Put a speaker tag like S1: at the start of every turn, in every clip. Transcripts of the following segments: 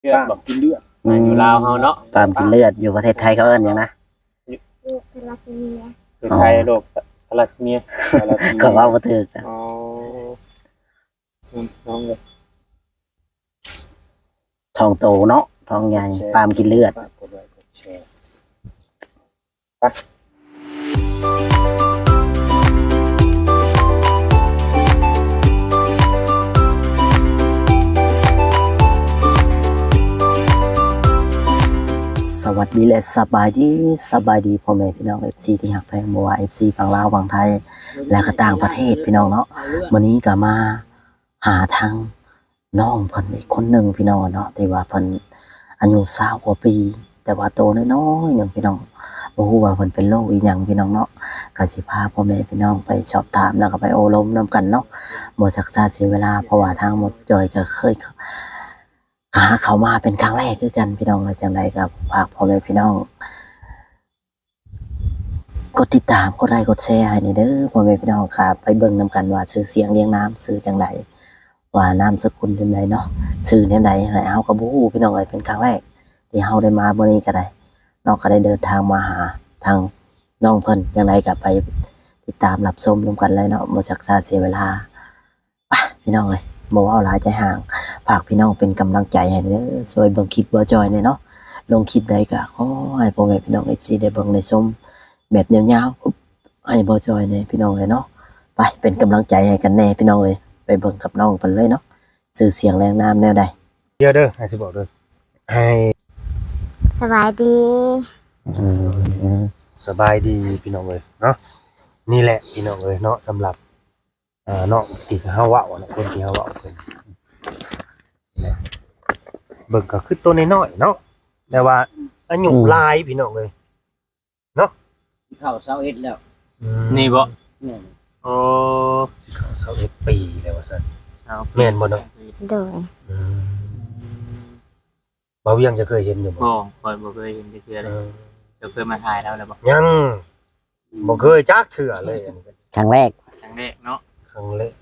S1: เลือดบอกกินเลือด
S2: อยู่ลาวเฮาเนาะ
S3: ตามกินเลือดอยู่ประเทศไทยเขาเอิ้นหยังนะ
S4: ลูกทาราซีเมีย
S1: คือไทยโรคทาลัสเมีย
S3: ก็ว่าบ่ถูกนะ
S1: อ๋อน้องเลย
S3: ท้องโตเนาะท้องใหญ่ตามกินเลือด
S1: ฝากกดไลค์กดแชร์ไป
S3: สวัสดีและสบายดีพ่อแม่พี่น้อง FC ที่ฮักแพงบ่ว่า FC ฝั่งลาวฝั่งไทยและก็ต่างประเทศพี่น้องเนาะมื้อนี้ก็มาหาทางน้องเพิ่นอีกคนหนึงพี่น้องเนาะที่ว่าเพิ่นอายุ20กว่าปีแต่ว่าโตน้อยๆหนึงพี่น้องบ่ฮู้ว่าเพิ่นเป็นโรคอีหยังพี่น้องเนาะก็สิพาพ่อแม่พี่น้องไปสอบถามแล้วก็ไปอบรมนํกันเนาะบ่ชักช้าเสียเวลาเพราะว่าทางหมดจอยก็เคยเขามาเป็นครั้งแรกคือกันพี่น้องจังไดก็ฝากพ่อแม่พี่น้องกดติดตามกดไลค์กดแชร์ให้นี่เด้อพ่อแม่พี่น้องครับไปเบิ่งนํกันว่าชื่อเสียงเรียงนามชื่อจังไดว่านามสกุลจังไดเนาะชื่อแนวใดแล้วเฮาก็บ่ฮู้พี่น้องเอ้ยเป็นครั้งแรกที่เฮาได้มามื้อนี้ก็ได้น้องก็ได้เดินทางมาหาทางน้องเพิ่นจังไดก็ไปติดตามรับชมนํกันเลยเนาะบ่ชักช้าเสียเวลาไปพี่น้องเอ้ยบ่เว้าหลายใจห่างฝากพี่น้องเป็นกำลังใจให้เด้อช่วยเบิ่งคลิปบ่จอยแน่เนาะลงคลิปใดก็ขอให้พ่อแม่พี่น้อง FC ได้เบิ่งได้ชมแบบยาวๆให้บ่จอยแน่พี่น้องเอ้ยเนาะไปเป็นกำลังใจให้กันแน่พี่น้องเอ้ยไปเบิ่งกับน้องเพิ่นเลยเนาะชื่อเสียงแรงนามแนวใด
S2: เดี๋ยวเด้อให้สิบอกเด้อให้
S4: สบายดี
S2: สบายดีพี่น้องเอ้ยเนาะนี่แหละพี่น้องเอ้ยเนาะสำหรับเนาะที่เฮาเว้าเนาะคนที่เฮาเว้าเพิ่นนะเบิ่งก็คือตัวน้อยๆเนาะแต่ว่าอายุหลายพี่น้องเอ้ย
S5: เข้าเสาเอ็ดแล้ว
S1: นี่บ่
S5: เนี่ย
S1: โอ้
S2: สิเข้า21ปีแล้วว่าซั่น
S1: เอา
S2: แม่นบ่เนาะ
S4: โดย
S2: บ่เวียงจะเคยเห็นอยู่บ่
S1: บ่คอยบ่เคยเห็นจักเทื่อเลยจะเคยมาถ่ายแล้วบ่
S2: ยังบ่เคยจักเทื่อเลยอันนี้ก็
S3: ครั้งแรก
S1: ครั้งแรกเนาะ
S2: ครั้งแรก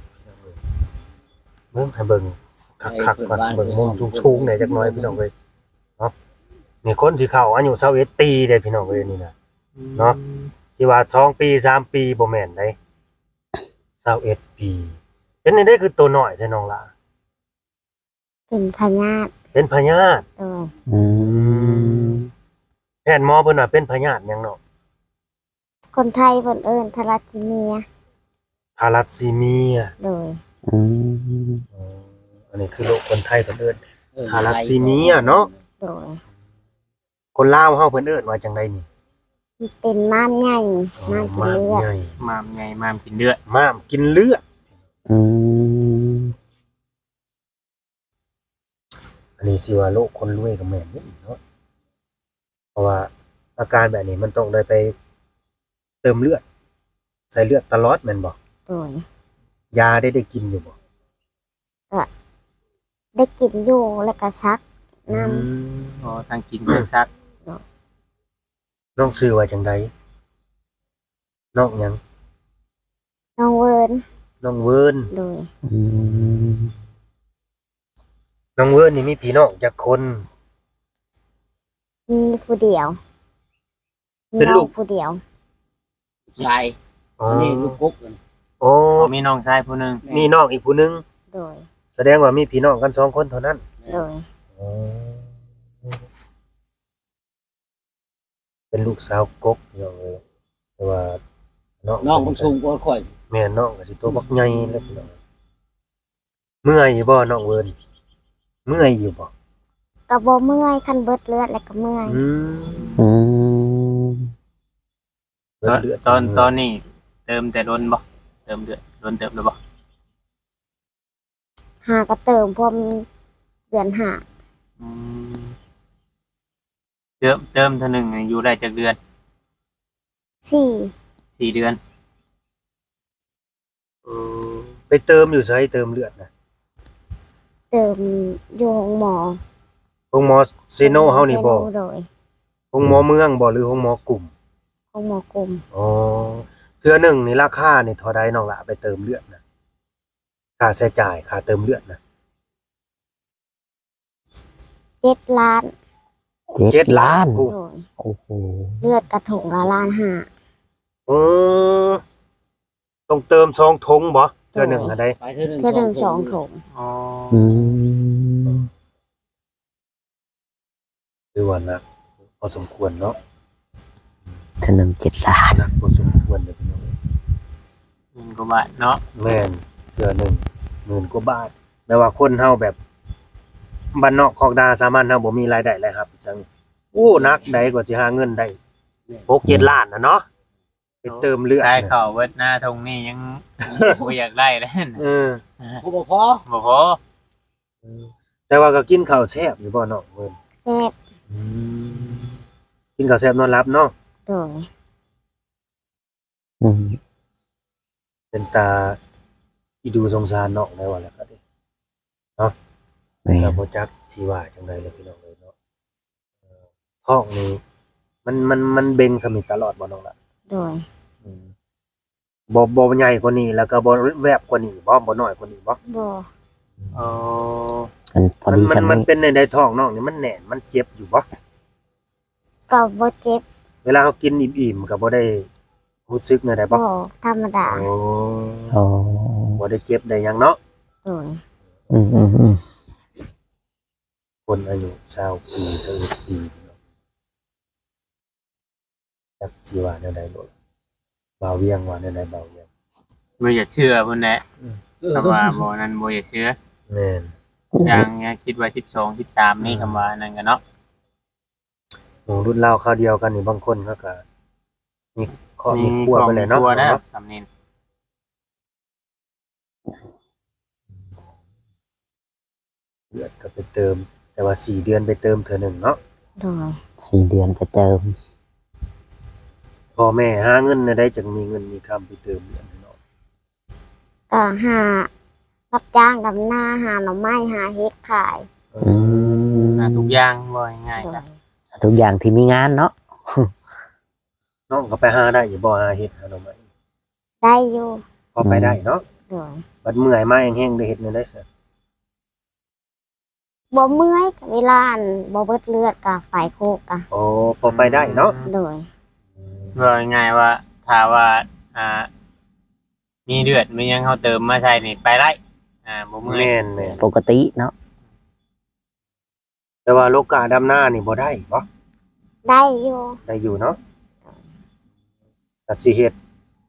S2: เบิ่งให้เบิ่งคักๆก่อนเบิ่งมุมสูงๆหน่อยจักหน่อยพี่น้องเอ้ยเนาะนี่คนสิเข้าอายุ21ปีเด้พี่น้องเอ้ยนี่นะ เนาะ สิว่า2ปี3ปีบ่แม่นเด้21ปีเป็นนี่ได้คือตัวน้อยแท้น้องล่ะ
S4: เป็นพญาติ
S2: เป็นพยาธิ
S4: โดย
S2: แพทย์หมอเพิ่นว่าเป็นพยาธิหยังเนาะ
S4: คนไทยเพิ่นเอิ้นทาราซีเมีย
S2: ทาลัสซีเมีย
S4: โดย
S2: อันนี้คือโรคคนไทยเพิ่นเอิ้นทาลัสซีเมียเนาะ
S4: โดย
S2: คนลาวเฮาเพิ่นเอิ้นว่าจังไดนี่
S4: มันเป็นม้ามใหญ่ม้ามกินเลือด
S2: ใหญ่
S1: มามไงมามกินเลือด
S2: ม้ามกินเลือดอันนี้สิว่าโรคคนรวยก็แม่นเนาะเพราะว่าอาการแบบนี้มันต้องได้ไปเติมเลือดใส่เลือดตลอดแม่นบ่
S4: โดย
S2: ยาได้กินอยู่บ่
S4: ได้กินอยู่แล้วก็ซักน้
S1: อ๋อทางกินเพิ่นซัก
S2: น้องชื่อว่าจังไดน้องหยัง
S4: ำน้องเวิร์น
S2: น้องเวิร์น
S4: โดย
S2: น้องเวิร์นนี่มีพี่น้องจักคน
S4: มีผู้เดียวมี
S2: เป็นลูก
S4: องผู้เดียว
S5: ยายอันนี้ลูกกุ๊กเลย
S2: โอ้
S1: มีน้องชายผู้หนึง
S2: มีน้องอีกผู้หนึง
S4: โดย
S2: แสดงว่ามีพี่น้องกัน2คนเท่านั้น
S4: โดย
S2: เป็นลูกสาวกกอยู่เลยแต่ว่าน้อง
S5: น้องมันสูงกว่าข่อย
S2: แม่น้องก็สิตัวบักใหญ่แล้วพี่น้องเมื่อยอยู่บ่น้องเวิร์นเมื่อยอยู่บ่
S4: กระบ่เมื่อยคันเบิดเลือดแล้วก็เมื่อย
S2: เบิดเลือด
S1: ตอนนี้เติมแต่ล้นบ่เติมเลือดล้นเติมแล้วบ่
S4: หากระเติมพวกเดือนหา
S1: อืมเติมเท่านึงอยู่ได้จักเดือน
S4: 4
S1: 4เดือน
S2: ไปเติมอยู่ไสเติมเลือดนะ
S4: เติมอยู่โรงหมอ
S2: โรงหมอเซโนเฮานี่บ่
S4: เซโโดย
S2: โรงหมอเมืองบ่หรือโรงหมอกลุ่ม
S4: โรงหมอกลม
S2: อ๋อเทื่อหนึงนี่ราคานี่เท่าใดน้องล่ะไปเติมเลือดนะค่าใช้จ่ายค่าเติมเลือดนะ
S4: 7 ล้าน
S3: 7 ล้าน
S2: โอ้
S4: โดย
S3: โอ้โห
S4: เลือดกระถุงละ1.5 ล้าน
S2: เออต้องเติม2 ถุงบ่เทื่อหนึงอะได้
S5: ไปเทื่อหนึ่ง
S4: เทื่อหนึ่ง2 ถุง
S1: อ๋อ
S3: อืม
S2: คือว่าหนักพอสมควรเนาะ
S3: เท่านึง7 ล้าน
S2: หนักพอสมควรเลยพี่น้อง
S1: กว่าบาทเนาะ
S2: แม่นเทื่อหนึง10,000 กว่าบาทแปลว่าคนเฮาแบบบ้านนอกคอกนาสามัญเฮาบ่มีรายได้เลยครับจังโอ้หนักใดกว่าสิหาเงินได้6-7 ล้านน่ะเนาะไปเติมเลือด
S1: ใช่
S2: น่ะ
S1: เขาเวิดหน้าทงนี่ยัง บ่อยากได้เลยนะ
S2: เออ
S5: ผู้บ่พอ
S1: บ่พอ
S2: แต่ว่าก็กินข้าวแซ่บอยู่บ่เนาะเพิ่น
S4: แซ่บ
S2: กินข้าวแซ่บนอนหลับเนาะ
S4: โดย
S3: อืม
S2: เป็นตาอีดูสงสารน้องได้ว่าแล้วก็ดิ
S3: แม่
S2: ก็
S3: น
S2: บ่จักสิว่าจังไดเลยพี่น้องเอ้ยเนาะท้องนี่มันเบ่งสมิตลอดบ่น้องล่ะ
S4: โดย
S2: บ่ใหญ่กว่านี้แล้วก็บ่แวบกว่านี้บ่น้อยกว่านี้บ่
S4: บ่
S1: อ๋อ
S3: มันพอดี
S2: มัน
S3: ฉัน
S2: มัน
S3: นี่
S2: เป็นในท้องน้องนี่มันแน่นมันเจ็บอยู่บ่
S4: ก็บ่เจ็บ
S2: เวลาเขากินอิ่มๆก็บ่ได้รู้สึกแนวใดบ่
S4: บ่ธรรมดา
S2: โอ้
S3: อ๋อ
S2: บ่ได้เจ็บได้หยังเนาะ
S4: โดย
S3: อืมอืมอืม
S2: คนอายุ20 ปี21 ปีจักสิว่าแนวใดบ่บ่าวเวียงว่าแนวใดบ่าวเวียง
S1: บ่อยากเชื่อเพิ่นแหละคำว่าบ่นั้นบ่อยากเชื่อ
S2: แม่น
S1: อย่างเงี้ยคิดว่า12 13นี่คำว่านั่นกันเนาะ
S2: หมู่รุ่นราวคราวเดียวกันนี่บางคนเขาก็มีครอบมีครัวไปเลยเนาะ
S1: ครัวนะสำเนียง
S2: เดือนก็ไปเติม แต่ว่า4 เดือนไปเติมเทื่อหนึงเนาะ
S4: โดย
S3: 4 เดือนไปเติม
S2: พ่อแม่หาเงินได้จังมีเงินมีคำไปเติมเดือนเนาะ
S4: ก็หารับจ้างดำนาหาหน่อไม้หาเฮ็ดขาย
S3: อืม
S1: ทุกอย่างบ่ง่าย
S4: โด
S1: ๆจ้ะ
S4: ย
S3: ทุกอย่างที่มีงานเนาะ
S2: น้องก็ไปหาได้อยู่บ่หาเฮ็ดหาหน่อไม้
S4: ได้อยู่
S2: พอไปได้เนาะ
S4: โดย
S2: บัดเมื่อยมาแห้งๆได้เฮ็ดแนวได้ซะ
S4: บ่เมื่อยก็เวลาอันบ่เบิดเลือดก็ไฟโคกก็
S2: โอ้พอไปได้เนาะ
S4: โดย
S1: ว่าง่ายๆว่าถ้าว่ามีเดือดมีหยังเฮาเติมมาใส่นี่ไปได้บ่เมื่อย
S2: แม่นแม่น
S3: ปกติเนาะ
S2: แต่ว่าโลกาดำหน้านี่บ่ได้บ่
S4: ได้อยู่
S2: ได้อยู่เนาะตัดสิเฮ็ด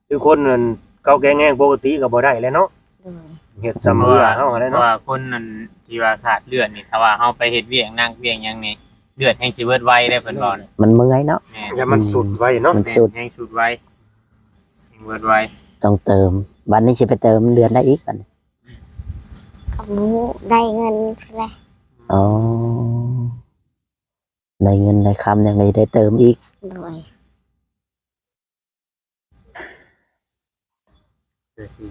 S2: คือคนนั้นเก่าแก่แห้งปกติก็บ่ได้แหล้วเนาะ
S4: โดย
S2: เฮ็ดซ้ำเรือเฮาหั่นแหละ
S1: เพ
S2: เนาะ
S1: ราะว่าคนนั้นที่ว่าขาดเลือดนี่ถ้าว่าเฮาไปเฮ็ดเวียกนั่งเวียกหยังนี่เลือดแห่งสิเบิดไวได้เพิ่นบอกนะ
S3: มันเมื่อยเนาะ
S1: แม่น
S2: อย่ามันสุดไว้เนาะ
S3: มันสุด
S1: แห่งสุดไวแห่งเบิดไว
S3: ต้องเติมวันนี้สิไปเติมเดือนได้อีกบัดนี้
S4: กับหมูได้เงินแหละ
S3: อ๋อได้เงินได้คำอย่างไรได้เติมอีก
S4: โดย
S1: คือสิ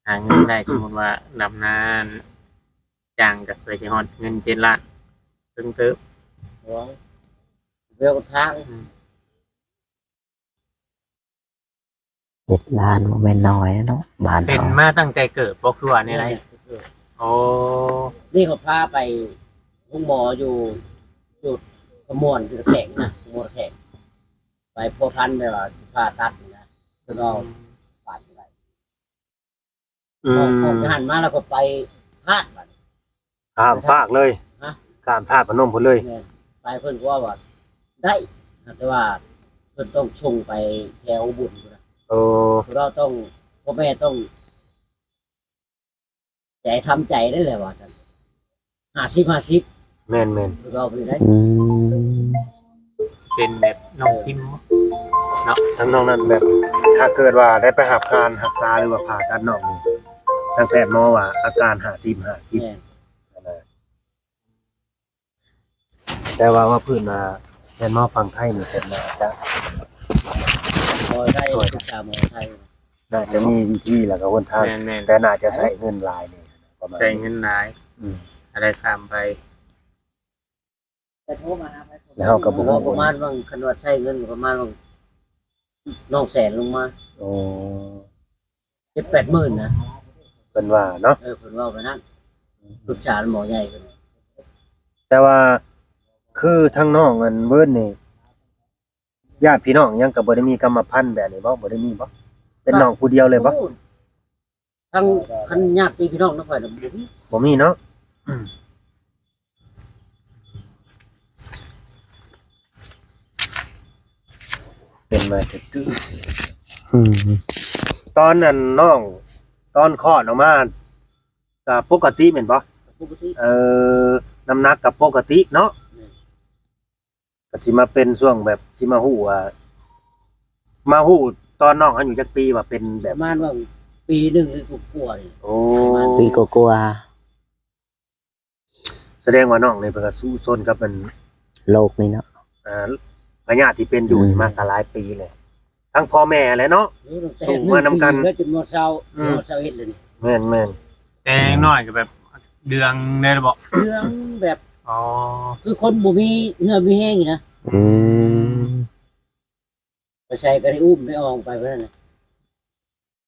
S1: หาเงินได้สมมุติว่าดำนาจ้างก็เคยสิฮอดเงิน7 ล้านตึ้งเติบ
S5: หัวเวลทาง
S3: 7 ล้านบ่แม่นน้อยนะเนาะบ้าน
S1: เป็น
S3: เขา
S1: มาตั้งแต่เกิดบ่คือว่านี่ไรโอ้
S5: นี่เขาพาไปห้องหมออยู่จุดขมวนจุดแข็งนะขมวนแข็งไปพัวพันไปว่าผ่าตัดนะแล้วก็ปาดอะไร
S2: อืม
S5: ออกจากหันมาแล้วก็ไปพาดบัด
S2: ข้ามฟากเลย
S5: ฮะ
S2: ข้ามธาตุพนมพุ่นเลย
S5: เนี่ยไปเพิ่นก็ว่าได้แต่ว่าเพิ่นต้องชงไปแถวบุญนะ
S2: โอ้
S5: เราต้องพ่อแม่ต้องใจทำใจได้เลยว่าจัน50
S2: แม่นแม่น
S5: เราไปได้
S3: อืม
S1: เป็นแบบน้องพิมพ์บ่
S2: ทั้งน้องนั้นแบบ ถ้าเกิดว่าได้ไปหาการรักษาหรือว่าผ่าตัดน้องนี่ทางแพทย์หมอว่าอาการ50
S5: เนี่ย
S2: แต่ว่าพื้นแม่นหมอฟังไทยนี่เพิ่นน่าจะ
S5: พอได้ศึกษาหมอไทย
S2: น่าจะมีวิธีแล้วก็หนทาง
S1: แม่น
S2: แต่น่าจะใช้เงินหลายนี่ประมาณ
S1: ๆใช้เงินหลาย
S2: อืม
S1: อะไรข้ามไป
S5: แต่โทรมาหาไป
S2: แล้วเขาก็บ่
S5: บอกประมาณว่าคันว่าใช้เงินประมาณว่าน้องแสนลงมา
S2: โอ้
S5: 7-8 หมื่นนะ
S2: เพิ่นว่าเนาะ
S5: เพิ่นว่าไปนั่นปรึกษาหมอใหญ่เพิ่น
S2: แต่ว่าคือทางน้องอันเวิร์นนี่ญาติพี่น้องยังก็บ่ได้มีกรรมพันธุ์แบบนี้บ่ได้มีบ่เป็นน้องผู้เดียวเลยบ่
S5: ทั้งคันญาติพี่น้องนครบ่มี
S2: บ่มีเนาะเป็นมาตื้อ
S3: อืม
S2: ๆตอนนั้นน้องตอนคลอดออกมาก็ปกติแม่นบ่
S5: ปกติ
S2: น้ำหนักก็ปกติเนาะก็สิมาเป็นช่วงแบบสิมาฮู้ว่ามาฮู้ตอนน้องอายุจักปีว่าเป็นแบ
S5: ป
S2: บ
S5: ระมาณว่าปีหนึงหรือกว่าๆนี่
S2: โอ้
S3: ปีกลัว
S2: แสดงว่าน้องนี่เพิ่นก็สู้ซนกับมัน
S3: ๆโลกนี้เนาะ
S2: พญาติที่เป็นอยู่นี่มาก็หลายปีเลยทั้งพ่อแม่แหละเนาะ สู้มานำกัน
S5: แล้วจนหมดเช้าหมดเช้าเฮ็ดเลยนี่
S2: แม่น
S1: แต่น้อยก็แบบเดืองได้บ่
S5: เรื่องแบบ
S1: อ๋อ
S5: คือคนบ่มีเนื้อมีแห้งนี่นะ
S3: อืม
S5: ไปใส่ก็ได้อุ้มได้ออกไปเพิ่นน่ะ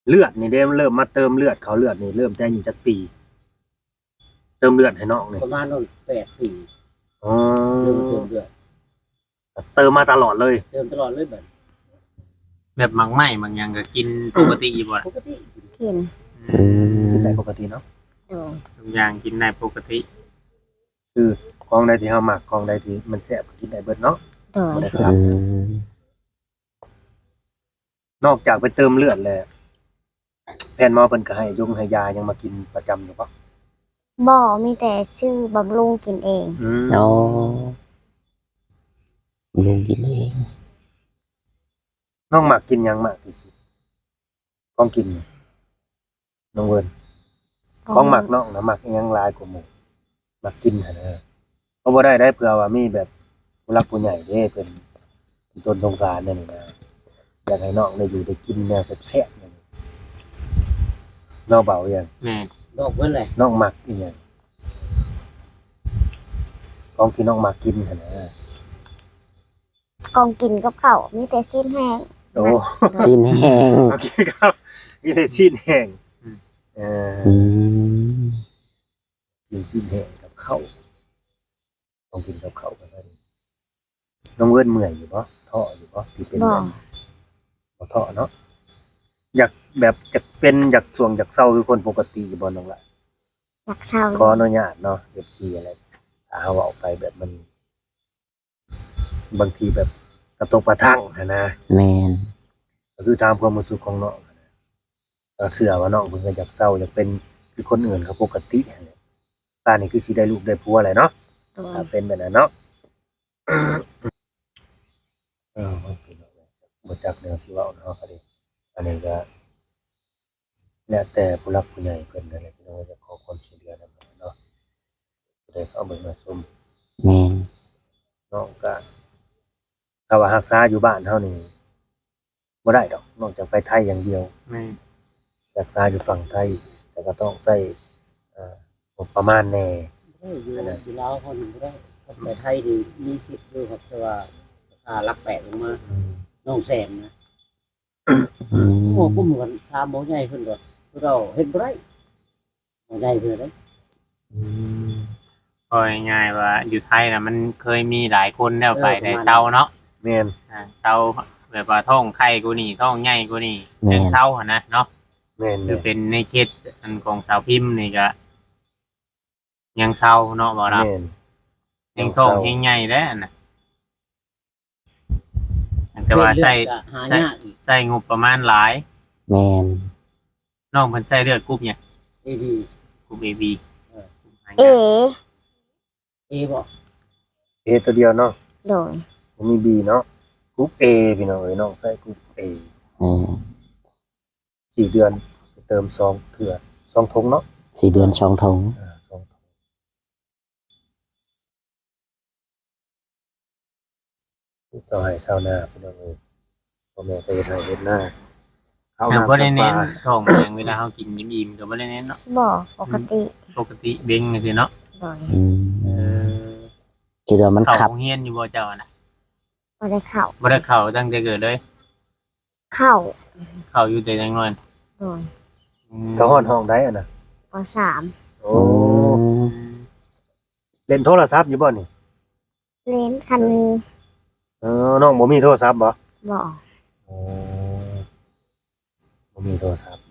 S2: เลือดนี่เด้มันเริ่มมาเติมเลือดเขาเลือดนี่เริ่มแต่อายู่จักปี เติมเลือดให้น้องนี่
S5: ประมาณนั้น8 ปี
S2: อ๋อ
S5: เริ่มเติมเดือด
S2: เติมมาตลอดเลย
S5: เติมตลอดเลยแบบ
S1: แบบหมักไหม้บางอย่างก็กินปกติอยู่บ่ล่ะ
S5: ปกติ
S4: กิน
S3: อืม
S2: กินได้ปกติเนาะ
S4: โดย
S1: ทุกอย่างกินได้ปกติ
S2: คือของใดที่เฮามักของใดที่มันแซ่บก็กินได้เบิดเนาะ
S4: โดย
S2: บ่ได้ครับ
S3: อืม
S2: นอกจากไปเติมเลือดแล้วแพทย์หมอเพิ่นก็ให้ยงให้ยายังมากินประจำอยู่ปะ
S4: บ่มีแต่ชื่อบำรุงกินเอง
S3: อ๋อลุงกินเอง
S2: น้องมักกินหยังมากที่สุดของกินน้องเวิร์น ของหมักน้องนะหมักอิหยังหลายกว่าหมู่หมักกินหั่นนะเพราะบ่ได้เผื่อว่ามีแบบผู้รักผู้ใหญ่เด้เป็นต้นสงสารนั่นนี่นะอยากให้น้องได้อยู่ได้กินแนวแซ่บๆนั่นนี่น้องเบาอย่าง
S1: แม่
S5: ดอกเพิ่นเลย
S2: น้องหมักอีหยังของที่น้องหมักกินหั่นนะ
S4: กองกินกับข้าวมีแต่สิ้นแห้ง
S2: โอ้
S3: ชิ้นแห้ง
S2: โอเคครับมีแต่ชิ้นแห้งเออ
S3: อืม
S2: กินชิ้นแห้งกับข้าวต้องกินกับข้าวกันนั่นน้องเวิร์นเมื่อยอยู่บ่ท้ออยู่บ่ที่เป็น
S4: บ่
S2: แบบ บ่ท้อเนาะอยากแบบอยากเป็นอยากส่วงอยากเศร้าคือคนปกติอยู่บ่น้องละ
S4: อยากเช่า
S2: ขออนุญาตเนาะ FC อะไรถ้าเฮาเอาไปแบบมัน บางทีแบบกระตกกระทั่งหั้นนะ
S3: แมน
S2: ก็คือตามความรู้สึกของน้องหั้นนะก็เชื่อว่าน้องเพิ่นก็อยากเศร้าอยากเป็นคือคนอื่นเขาปกติหั้นแหละตานี่คือสิได้ลูกได้ผัวแหละเนาะ
S4: โดย
S2: ถ้าเป็นแบบนั้นเนาะมันเป็นแบบนั้นบ่จักแนวสิเว้าเนาะก็ดีอันนี้ก็แล้วแต่ผู้หลักผู้ใหญ่เพิ่นนั่นแหละที่เราจะขอความช่วยเหลือนำเนาะจะได้เข้าเบิ่งมาชม
S3: แมน
S2: น้องก็ถ้าว่ารักษาอยู่บ้านเฮานี่บ่ได้ดอกนอกจากไปไทยอย่างเดียว
S1: แม่
S2: รักษาอยู่ฝั่งไทย แต่ก็ต้องใช้งบประมาณแน่
S5: อยู่อยู่ลาวเขาอยู่บ่ได้แต่ไทยนี่มีสิทธิ์อยู่ครับแต่ว่าราคาหลักแปดลงมาน้องแสนนะ
S3: อืม
S5: หมอกุ้มกันถามหมอใหญ่เพิ่นก็เราเฮ็ดบ่ได้หมอใหญ่เพิ่นเด้
S1: พอง่ายๆว่าอยู่ไทยน่ะมันเคยมีหลายคนแล้วไปได้เศร้าเนาะ
S2: แม่น
S1: เศร้าแบบว่าท้องไข้กูนี่ท้องใหญ่กูนี่เรื่องเศร้าหั่นนะเนาะ
S2: แม่น
S1: คือเป็นในเคสอันของสาวพิมพ์นี่ก็ยังเศร้าเนาะบ่ล่ะ
S2: แม่น
S1: ยังท้องยังใหญ่แล้วน่ะแต่ว่าใช้
S5: ก็หายากอีก
S1: ใช้งบประมาณหลาย
S3: แมน
S1: น้องเพิ่นใช้เลือดกรุ๊ปเนี่ย
S5: ดี
S1: กรุ๊ป AB
S4: เอ
S5: เอบ่
S2: A ตัวเดียวเนาะ
S4: โดย
S2: บ่มี B เนาะกรุ๊ป A พี่น้องเอ้ยน้องใส่กรุ๊ป A 4 เดือนเติม2เทื่อ2ถุงเนาะ
S3: 4 เดือน2 ถุง
S2: 2ถุงเจ้าให้ชาวนาพี่น้องเอ้ยพ่อแม่ก็เฮ็ดให้เฮ็ดนาเอา
S1: แต่
S2: น้ำ
S1: บ่ได้เน้น
S2: ปลา
S1: ท้องอย่างเวลาเฮากินอิ่มๆก็บ่ได้เน้นเนาะ
S4: บ่ปกติ
S1: ปกติเบ่งจังซี่เนาะ
S4: โดย
S3: อืม
S1: เออ
S3: คิดว่ามัน
S1: เข้า
S3: ขับ
S1: โรงเรียนอยู่บ่เจ้าน่ะ
S4: บ่ได้เข้า
S1: บ่ได้เข้าตั้งแต่เกิดเลย
S4: เข้า
S1: เข้าอยู่แต่ยังน้อย
S4: โดย
S2: เขาฮ้อนห้องได้อะนะ
S4: ปสาม
S2: โอ้
S3: อืม
S2: เล่นโทรศัพท์อยู่บ่นี่
S4: เล่นคันมี
S2: น้องบ่มีโทรศัพท์บ่
S4: บ่
S2: อ๋อบ่มีโทรศัพท์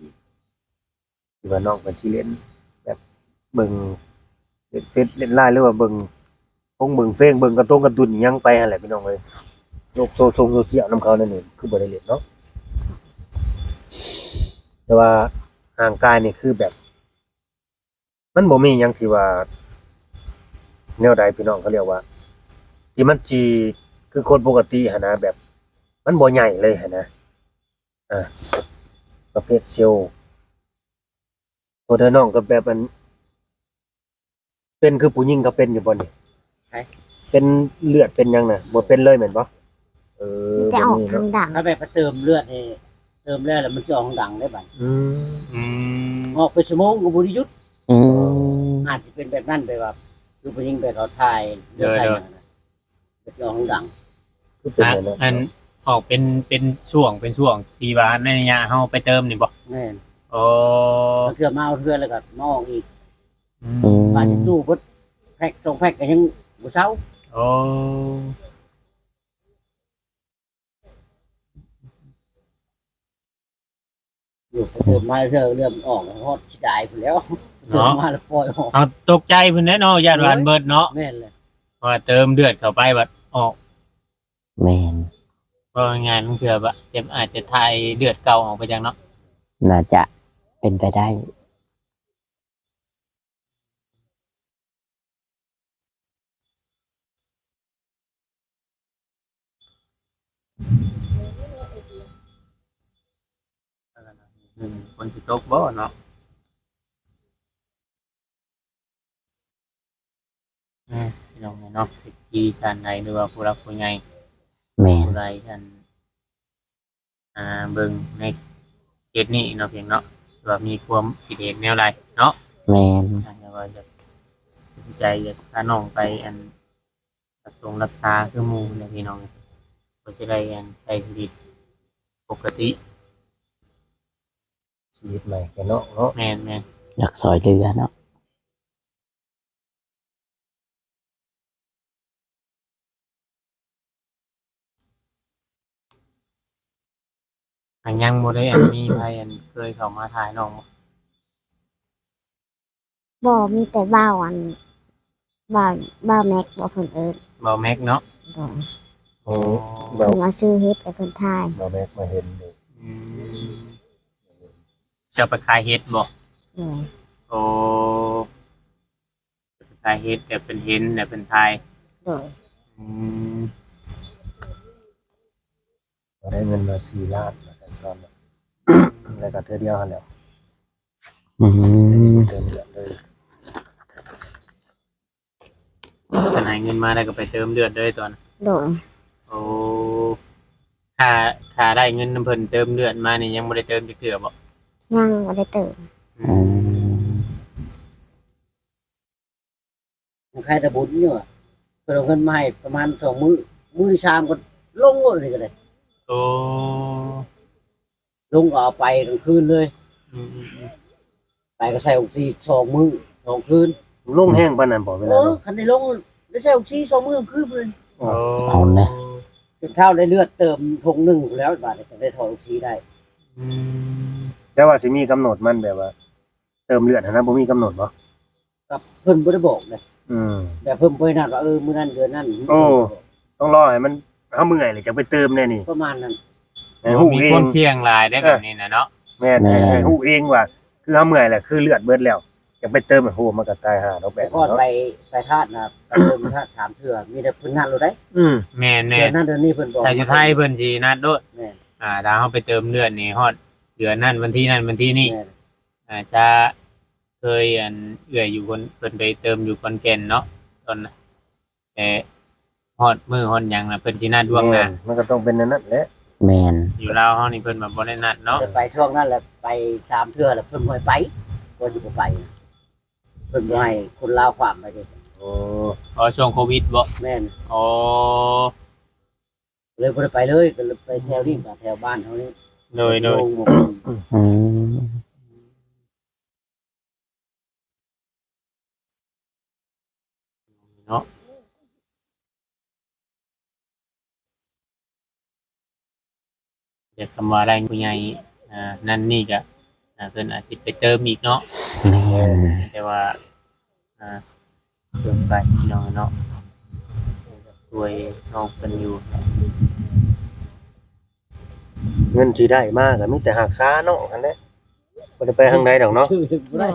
S2: ที่ว่าน้องเพิ่นสิเล่นแบบเบิ่งเล่นเฟซเล่นไลน์หรือว่าเบิ่งเบิ่งเฟซเบิ่งการ์ตูนการ์ตูนอิหยังไปหั่นแหละพี่น้องเอ้ยโลกโซเชียลนำเขานั่นนี่คือบ่ได้เล่นเนาะแต่ว่าห่างกายนี่คือแบบ มันบ่มีหยังที่ว่าแนวใดพี่น้องเขาเรียกว่าที่มันจีคือคนปกติหั่นนะแบบ มันบ่ใหญ่เลยหั่นนะประเภทเซลล์ตัวเธอน้องก็แบบมันเป็นคือผู้หญิงก็เป็นอยู่บ่นี่เป็นเลือดเป็นหยังน่ะบ่เป็นเลยแม่นบ่
S4: มีแต่ออก
S2: มี
S4: ทาง
S2: เนาะ
S4: ดัง
S5: ถ้าไปเติมเลือดให้เติมเลือดแล้วมันจะออกดังได้บัด
S2: อืม
S1: อืม
S5: ออกไปชั่วโมงก็บ่ได้หยุด
S3: อืม
S5: อาจจะเป็นแบบนั้นไปว่าคือผู้หญิงไปเขาถ่ายเลือดไทยนั่นน่ะมันจะออกดัง
S2: คือเป็น
S1: อ่ะ
S2: อย่างนั้น
S1: อันออกเป็นช่วงที่ว่าในระยะเฮาไปเติมนี่บ่
S5: แม่น
S1: โอ้
S5: เทื่อมาเอาเทื่อแล้วก็มาออกอีก
S3: อืม
S5: มาสิตู้เพิ่นแพ็คส่งแพ็คก็ยังบ่เซา
S1: โอ้
S5: อยู่ไปเติมมาเทื่อเริ่มออกฮอดสิได้พุ่นแล้วเติมมาแล้วปล่อยออก
S1: เอาตกใจเพิ่นแน่เนาะญาติหวานเบิดเนาะ
S5: แม่นเลย
S1: ว่าเติมเลือดเข้าไปบัดออก
S3: แม่น
S1: เพราะงานมันคือแบบเจ็บอาจจะทายเลือดเก่าออกไปจังเนาะ
S3: น่าจะเป็นไปได้
S1: คนสิตกบ่เนาะพี่น้องเนาะสิที่ท่านใดหรือว่าผู้รักผู้ใหญ่
S3: แม่น
S1: ผู้ใดท่านเบิ่งในเขตนี้เนาะเพียงเนาะว่ามีความคิดเห็นแนวใดเนาะ
S3: แม่น
S1: อาจจะว่าจะสนใจอยากพาน้องไปรักษาคือหมู่เนี่ยพี่น้องก็จะได้ใช้ชีวิตปกติ
S2: ชีวิตใหม่แกเนาะเนาะ
S1: แม่น
S3: อยากซอยเรือเนาะ
S1: อันยังบ่ได้มีใครเคยเข้ามาถ่ายน้องบ่
S4: บ่มีแต่บ้าวอันบ้าวแม็กบ่เพิ่นเอิ้น
S1: บ่แม็กเนาะ
S4: บ่
S2: โอ้
S4: เพิ่นมาซื้อเฮ็ดไปเพิ่นทาย
S2: เราแม็กมาเห็นนี่
S1: อืมจะไปขายเฮ็ดบ่
S4: โดย
S1: โอ้จะไปขายเฮ็ดแต่เป็นเห็นแต่เป็นไทย
S4: โดย
S1: อืม
S2: เราได้เงินมา4 ล้านมาสั่นตอนนั้นแล้วก็เทื่อเดียวหั่นแหล้ว
S3: อืม
S2: เติมเดือนเลย
S1: ถ้าไหนเงินมาได้ก็ไปเติมเลือดเลยตอน
S4: โดย
S1: โอ้ค่าได้เงินน้ำเพิ่นเติมเลือดมานี่ยังบ่ได้เติมจักเทื่อบ่
S4: ยังบ่ได้เติม
S3: อืม
S5: มันใครแต่บุญอยู่อะเพิ่นเอาเงินมาให้ประมาณ2มื้อที่3ก็ลงหมดเลยก็ได้
S1: โอ้
S5: ลงก็เอาไปกลางคืนเลย
S1: อืม
S5: ไปก็ใส่ออกซิ2 มื้อ2 คืน
S2: ลงแห้งปานนั้นบ่เวลาเนาะ
S5: คันได้ลงได้ใส่ออกซิ2 มื้อคืนเลย
S1: โอ้
S3: เอานะ
S5: จนเท่าได้เลือดเติมทงหนึ่งแล้วบาทจะได้ถอดออกซิได้
S1: อืม
S2: แต่ว่าสิมีกำหนดมันแบบว่า เติมเลือดหั้นนะบ่มีกำหนดบ่
S5: กับเพิ่นบ่ได้บอกเลย
S2: อืม
S5: แต่เพิ่นบ่ได้นัดว่ามื้อนั้นเดือนนั้น
S2: โอ้ ต้องรอให้มันเฮาเมื่อยเลยจังไปเติมแน่นี่
S5: ประมาณนั้น
S2: ให้ฮู้
S1: มี
S2: เอ
S1: ควา
S2: ง
S1: มเสี่ยงหลายได้แบบนี้นะเนาะ
S2: แม่นให้ฮู้เองว่า คือเฮาเมื่อยแหละคือเลือดเบิดแล้วจังไปเติมโอ้โหมันก็ตายห่าดอกแบ
S5: แต่
S2: บ
S5: ก่อน
S2: เนาะ
S5: ไปธาตุนะไปเติมธาตุ3เทื่อมีแต่เพิ่นนัดเราได้
S2: อืม
S1: แม่น
S5: เดือนนั้นเดือนนี้เพิ่นบอก
S1: แต่อยู่ไทยเพิ่นสินัดโดด
S5: แม่น
S1: ถ้าเฮาไปเติมเลือดนี่ฮอดเดือนนั้นวันที่นั้นวันที่นี้
S5: แม่น
S1: จะเคยเอื้อยอยู่คนเพิ่นไปเติมอยู่ขอนแก่นเนาะตอนน่ะแต่ฮอดมื้อฮอดหยังน่ะเพิ่นสินัดล่วงหน้า
S2: มันก็ต้องเป็นอันนั้นแหละ
S3: แม่น
S1: อยู่ลาวเฮานี่เพิ่นแบบบ่ได้นัดเนาะ
S5: จะไปช่วงนั้นแหละไป3เทื่อแล้วเพิ่นบ่ให้ไปก็สิบ่ไปเพิ่นบ่ให้คนลาวความไปเด้
S2: โอ้
S1: อ๋อช่วงโควิดบ่
S5: แม่น
S1: อ๋อ
S5: เลยบ่ได้ไปเลยก็เลยไปแถวนี้กับแถวบ้านเฮานี่
S1: โดย
S5: ลงหมู่
S3: อืม
S1: นาะเดี๋ยวคำว่าแรงผู้ใหญ่นั่นนี่ก็เพิ่นอาจจะไปเติมอีกเนาะ
S3: แม่น
S1: แต่ว่าเติมไปพี่น้องเนาะช่วยน้องเพิ่นอยู่
S2: เงินที่ได้มาก็มีแต่หักษาเนาะคั่นแหละบ่ได้ไปทางใดดอกเนาะ
S5: ชื่อบ่ได้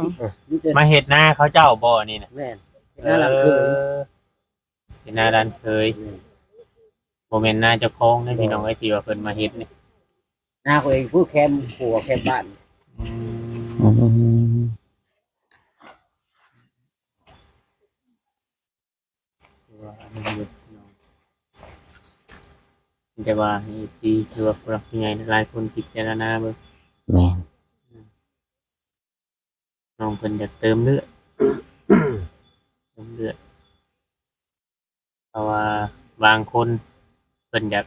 S5: มีแต่
S1: มาเฮ็ดหน้าเขาเจ้าบ่นี่น่ะ
S5: แม่นหน้าหลังคือ
S1: เฮ็ดหน้าด้านเคยบ่แม่นหน้าเจ้าของเด้อพี่น้องไอ้ที่ว่าเพิ่นมาเฮ็ดนี่
S5: หน้าตัวเองพูดแคมผัวแคมบ้าน
S1: อืม
S3: อืม
S1: ว่าอันนี้อยู่พี่น้องแต่ว่านี่ที่คือว่าผู้หลักผู้ใหญ่หลายคนพิจารณาเบิ่ง
S3: แม่น
S1: น้องเพิ่นอยากเติมเลือด เติมเลือดเพราะว่าบางคนเพิ่นอยาก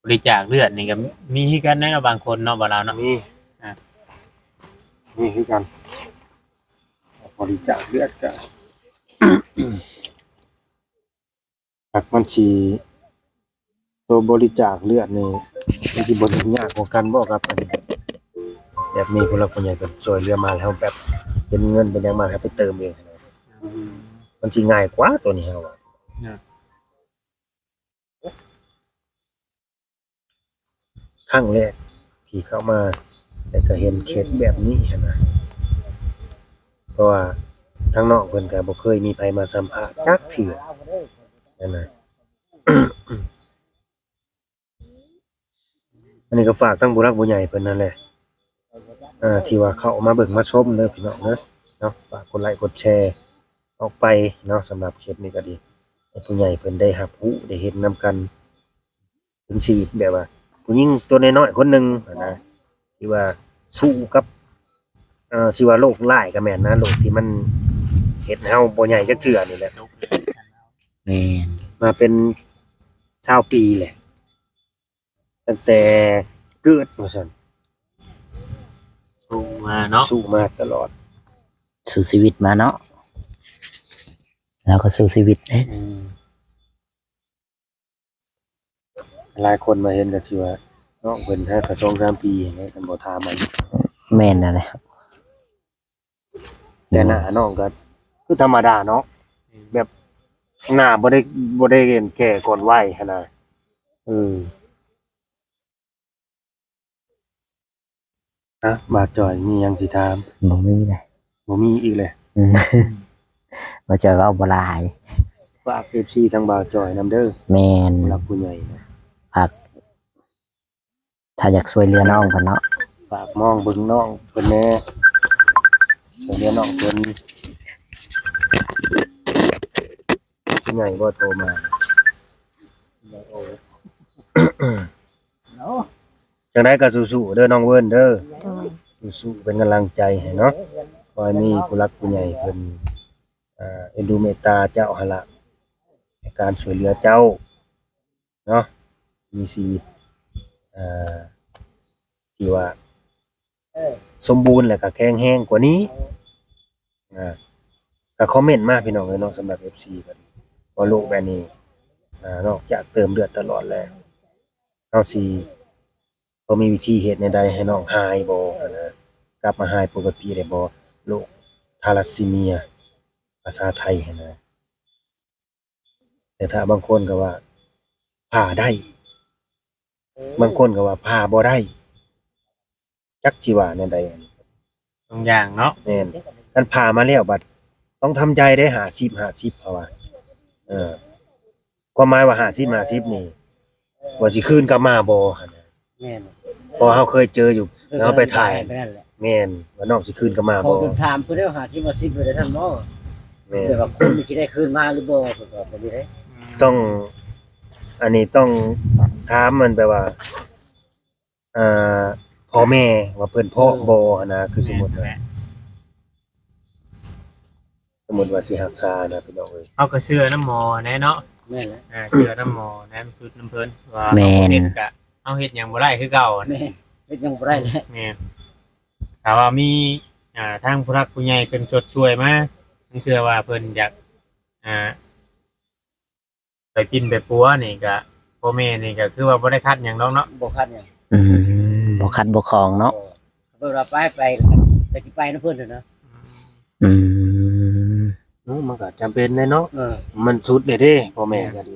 S1: บริจาคเลือดนี่ก็มีคือกันนะบางคนเนาะบ่าวเนาะ
S2: มี
S1: อ่ะ
S2: นี่คือกันบริจาคเลือดก็ หากมันสิตัวบริจาคเลือดนี่มันสิบ่ได้ยากกว่ากันบ่ครับอันนี้แบบมีผู้หลักผู้ใหญ่ก็ช่วยเหลือมาแล้วแบบเป็นเงินเป็นหยังมาให้ไปเติมเองนะมันสิง่ายกว่าตัวนี้เฮาอะครั้งแรกที่เข้ามาแต่ก็เห็นเคสแบบนี้หั้นนะเพราะว่าทางนอกเพิ่นก็บ่เคยมีไผมาสัมภาษณ์จักเทื่อนั่นน่ะ อันนี้ก็ฝากทั้งผู้หลักผู้ใหญ่เพิ่นนั่นแหละที่ว่าเข้ามาเบิ่งมาชมเด้อพี่น้องเนาะฝากกดไลค์กดแชร์ออกไปเนาะสำหรับเคสนี้ก็ดีให้ผู้ใหญ่เพิ่นได้รับรู้ได้เห็นนํกันถึงชีวิตแบบว่าผู้หญิงตัวน้อยๆคนหนึงนะที่ว่าสู้กับสิว่าโรคร้ายก็แม่นนะโรคที่มันเฮ็ดให้เฮาบ่ใหญ่จักเทื่อนี่แหละ
S1: ลูกเลือดกันแล้ว
S3: แม่น
S2: มาเป็น20ปีแหละตั้งแต่เกิดว่าซั่น
S1: สู้มาเนาะ
S2: สู้มาตลอด
S3: สู้ชีวิตมาเนาะแล้วก็สู้ชีวิตเด้
S2: หลายคนมาเห็นก็สิว่าน้องเพิ่นถ้าก็2-3ปีนะกันบ่ถามมัน
S3: แม่นนั่นแหละ
S2: แต่หน้าน้องก็คือธรรมดาเนาะแบบหน้าบ่ได้เห็นแก่ก่อนวัยขนาดบาดจ่อยมีหยังสิถาม
S3: บ่มีเลย
S2: บ่มีอีกเลย
S3: อืม บ่จะเว้าบ่หลาย
S2: ฝาก FC ทางบ่าวจ่อยนำเด้อ
S3: แม่น
S2: ผู้หลักผู้ใหญ่นะ
S3: ถ้าอยากช่วยเหลือน้องเพิ่นเนาะ
S2: ฝากมองเบิ่งน้องเพิ่นแหน่ช่วยเหลือน้องเพิ่นผู้ใหญ่บ่โทรมา
S5: เนาะ
S2: จังไดก็สู้ๆเด้อน้องเวิร์นเด้อ
S4: โดย
S2: สู้ๆเป็นกำลังใจให้เนาะขอให้มีผู้หลักผู้ใหญ่เพิ่นเอ็นดูเมตตาเจ้าหั่นล่ะในการช่วยเหลือเจ้าเนาะมีชีวิตที่ว่าสมบูรณ์และก็แข็งแรงกว่านี้ก็คอมเมนต์มาพี่น้องเอ้ยเนาะสำหรับ FC ก็ดีว่าโลกแบบนี้นอกจากเติมเลือดตลอดแล้วเฮาสิบ่มีวิธีเฮ็ดแนวใดให้น้องหายบ่นะกลับมาหายปกติได้บ่โรคทาลัสซีเมียภาษาไทยหั้นนะแต่ถ้าบางคนก็ว่าผ่าได้บางคนก็ว่าผ่าบ่ได้จักสิว่าแนวใด
S1: บางอย่างเนาะ
S2: แม่นคันผ่ามาแล้วบัดต้องทำใจได้50-50เพราะว่าความหมายว่า50-50นี่ว่าสิคืนกลับมาบ่หั่นน่ะ
S5: แม่น
S2: เพอเฮาเคยเจออยู่แล้วไปถ่าย
S5: ไปนั่นแหละ
S2: แม่นว่าน้องสิคืนกลับมา
S5: เขา
S2: บ่
S5: จะถามเพื่อนว่าหาที่มาซิบไปได้ท่านบ่
S2: แม่น
S5: เดี๋ยวว่าคุณมีที่ได้คืนมาหรือบ่เพิ่นก็บ่ได้
S2: ต้องอันนี้ต้องถามมันแปลว่าพ่อแม่ว่าเพิ่นพ่อบ่นะคือสมมุติว่าสิรักษานะพี่น้องเอ้ย
S1: เอาก็เชื่อน้ำหมอแน่เนาะ
S5: แม่นแล้ว
S1: เชื่อน้ำหมอแน่สุดน้ำเพิ่นว่า
S3: แม่น
S1: เฮ็ดก็เอาเฮ็ดหยังบ่ได้คือเก่า
S5: แม่นเฮ็ดยังบ่ได้เลย
S1: แม่นถ้าว่ามีทางผู้รักผู้ใหญ่เพิ่นชดช่วยมามันคือว่าเพิ่นอยาก ไปปิ้นไปปัวนี่ก็พ่อแม่นี่ก็คือว่าบ่ได้คัดหยังดอกเนาะ
S5: บ่คันหยัง
S3: บ่คัดบ่คองเนาะ
S5: เพิ่นว่าไปแต่สิไปนำเพิ่นเด้อนะ
S3: อืม
S2: มันก็จำเป็นเลยเนาะ
S5: เออ
S2: มันสุดเด้พ่อแม่ก็ดี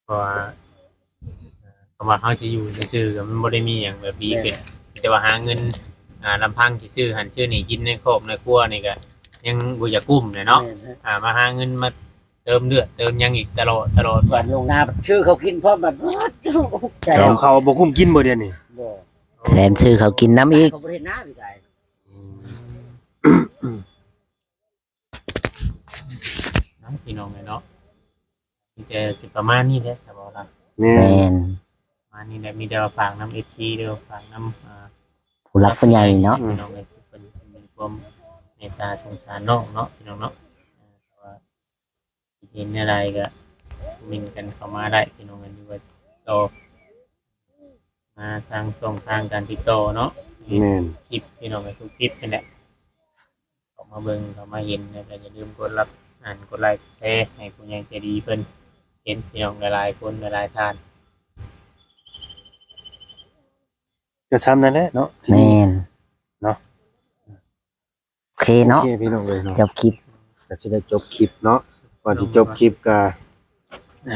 S1: เพราะว่าเพราะว่าเฮาสิอยู่ซื่อๆก็มันบ่ได้มีหยังแบบดีขึ้นแต่ว่าหาเงินลำพังที่ซื้อหันชื่อนี่กินในครอบในครัวนี่ก็ยังบ่อยากกุ้มเลยเนาะมาหาเงินมาเติมเลือดเติมหยังอีกตลอด
S5: ก่อนลงนาชื่อเขากินพร้อมแบบใจ
S2: เขาบ่คุ้มกินบ่เดี๋ยวนี้
S5: บ่
S3: แถมชื่อเขากินน้ำอีก
S5: เขาบ่เห็นหน้าพี่ไก่
S1: น้ำพี่น้องเลยเนาะมีแต่สิประมาณนี้แหละแต่บอกละ
S2: แม่
S3: แม่น
S1: ประมาณนี้แหละมีแต่ว่าฝากน้ำFTเด้อฝากน้ำ
S3: ผู้รักผู้ใหญ่เนาะ
S1: พี่น้องเลยเป็นความเมตตาสงสารน้องเนาะพี่น้องเนาะแต่ว่าเห็นอะไรก็มินกันเข้ามาได้พี่น้องกันดีว่าโตมาทางช่องทางการติดต่อเนาะ
S2: แม่น
S1: คลิปพี่น้องกันทุกคลิปนี่แหละเข้ามาเบิ่งเข้ามาเห็นแล้วก็อย่าลืมกดรับกดไลค์แชร์ให้ผู้ใหญ่ใจดีเพิ่นเห็นพี่น้องหลายๆคนหลายๆท่าน
S2: ก็ซ้ำนั่นแหละเนาะ
S3: แม่น
S2: เนาะ
S3: โอเคเนาะ
S2: โอเคพี่น้องเลยเนาะ
S3: จบคลิป
S2: ก็จะได้จบคลิปเนาะก่อนที่จบคลิปก็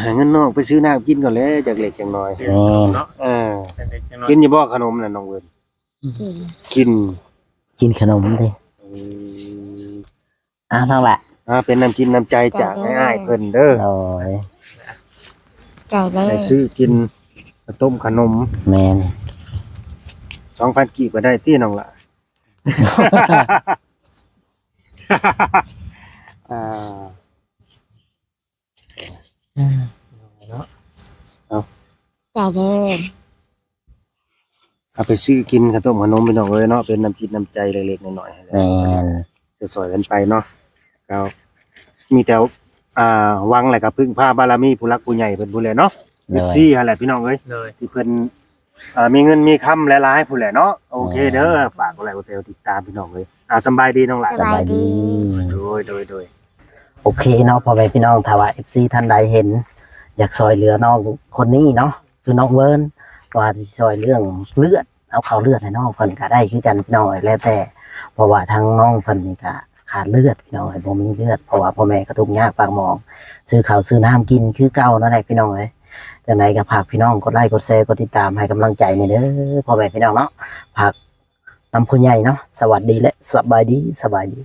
S2: หาเงินนอกไปซื้อน้ำกินก่อนแล้วจากเล็กจังน้อย
S3: แม่น
S1: เนาะ
S2: กิ
S1: กิ
S2: นอยู่บ่ขนมน่ะน้องเวิร์น
S4: กิน
S2: กิน
S3: กินขนมดิ
S2: อืม
S3: ทั้งแหละ
S2: เป็นน้ำจินน้ำใจจากอ้ายๆเพิ่นเด้อ
S3: โอ้ย
S4: ใจเลย
S2: ได้ซื้อกินข้าวต้มขนม
S3: แม่น
S2: 2,000กีบก็ได้ตี้น้องล่ะ อ่า
S4: ใจเลย
S2: เอาไปซื้อกินข้าวต้มขนมพี่น้องเอ้ยเนาะเป็นน้ำจิตน้ำใจเล็กๆน้อยๆให้แหละ
S3: แม่น
S2: จะสอยกันไปเนาะก็มีแต่หวังแหละก็พึ่งพาบารมีผู้รักผู้ใหญ่เพิ่นผู้แลเนาะ
S3: โดย
S2: ซี่หั่นแหละพี่น้องเอ้ย
S1: เลย
S2: ที่เพิ่นมีเงินมีคำหลายๆผู้แหละเนาะโอเคเด้อฝากกดไลค์กดแชร์ติดตามพี่น้องเอ้ยสำบายดีน้องหลาน
S3: สบายดี
S2: โดย
S3: โอเคเนาะพ่อแม่พี่น้องถ้าว่า FC ท่านใดเห็น อยากซอยเหลือน้องคนนี้เนาะคือน้องเวิร์นว่าสิซอยเรื่องเลือดเอาเข้าเลือดให้น้องเพิ่นก็ได้คือกันพี่น้องแล้วแต่เพราะว่าทางน้องเพิ่นนี่ก็ขาดเลือดพี่น้องบ่มีเลือดเพราะว่าพ่อแม่ก็ทุกข์ยากปากหมอง ซื้อข้าวซื้อน้ำกินคือเก่านั่นแหละพี่น้องเอ้ยจังไดก็ฝากพี่น้องกดไลค์กดแชร์กดติดตามให้กำลังใจนี่เด้อพ่อแม่พี่น้องเนาะฝากนำผู้ใหญ่เนาะสวัสดีและสบายดี